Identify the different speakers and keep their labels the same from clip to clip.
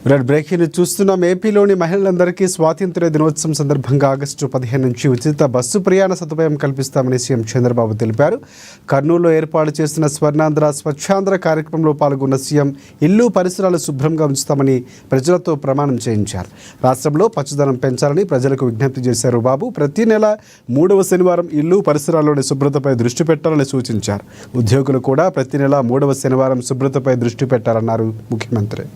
Speaker 1: Breaking చూస్తున్నాం. ఏపీలోని మహిళలందరికీ స్వాతంత్ర్య దినోత్సవం సందర్భంగా ఆగస్టు 15 నుంచి ఉచిత బస్సు ప్రయాణ సదుపాయం కల్పిస్తామని సీఎం చంద్రబాబు తెలిపారు. కర్నూలులో ఏర్పాటు చేసిన స్వర్ణాంధ్ర స్వచ్ఛాంధ్ర కార్యక్రమంలో పాల్గొన్న సీఎం ఇల్లు పరిసరాలు శుభ్రంగా ఉంచుతామని ప్రజలతో ప్రమాణం చేయించారు. రాష్ట్రంలో పచ్చదనం పెంచాలని ప్రజలకు విజ్ఞప్తి చేశారు. బాబు ప్రతి నెల 3వ శనివారం ఇల్లు పరిసరాల్లోని శుభ్రతపై దృష్టి పెట్టాలని సూచించారు. ఉద్యోగులు కూడా ప్రతి నెల 3వ శనివారం శుభ్రతపై దృష్టి పెట్టాలన్నారు ముఖ్యమంత్రి.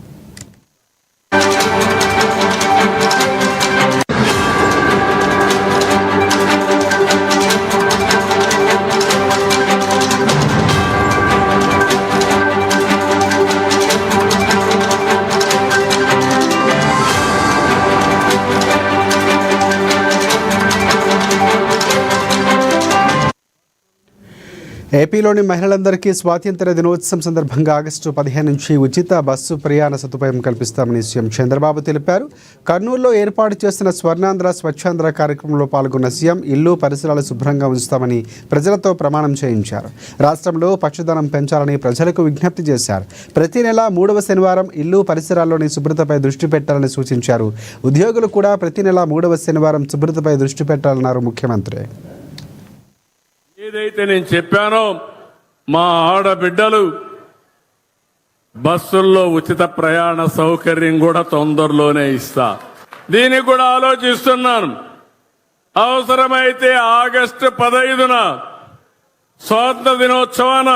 Speaker 1: ఏపీలోని మహిళలందరికీ స్వాతంత్ర్య దినోత్సవం సందర్భంగా ఆగస్టు 15 నుంచి ఉచిత బస్సు ప్రయాణ సదుపాయం కల్పిస్తామని సీఎం చంద్రబాబు తెలిపారు. కర్నూలులో ఏర్పాటు చేసిన స్వర్ణాంధ్ర స్వచ్ఛాంధ్ర కార్యక్రమంలో పాల్గొన్న సీఎం ఇల్లు పరిసరాలు శుభ్రంగా ఉంచుతామని ప్రజలతో ప్రమాణం చేయించారు. రాష్ట్రంలో పచ్చదనం పెంచాలని ప్రజలకు విజ్ఞప్తి చేశారు. ప్రతి నెల 3వ శనివారం ఇల్లు పరిసరాల్లోని శుభ్రతపై దృష్టి పెట్టాలని సూచించారు. ఉద్యోగులు కూడా ప్రతి నెల 3వ శనివారం శుభ్రతపై దృష్టి పెట్టాలన్నారు ముఖ్యమంత్రి.
Speaker 2: ఏదైతే నేను చెప్పానో మా ఆడబిడ్డలు బస్సుల్లో ఉచిత ప్రయాణ సౌకర్యం కూడా తొందరలోనే ఇస్తా. దీనికి కూడా ఆలోచిస్తున్నాను. అవసరమైతే ఆగస్టు 15న స్వాతంత్ర దినోత్సవాన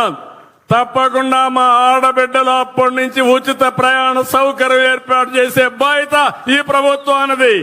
Speaker 2: తప్పకుండా మా ఆడబిడ్డలు అప్పటి నుంచి ఉచిత ప్రయాణ సౌకర్యం ఏర్పాటు చేసే బాధ్యత ఈ ప్రభుత్వానిది.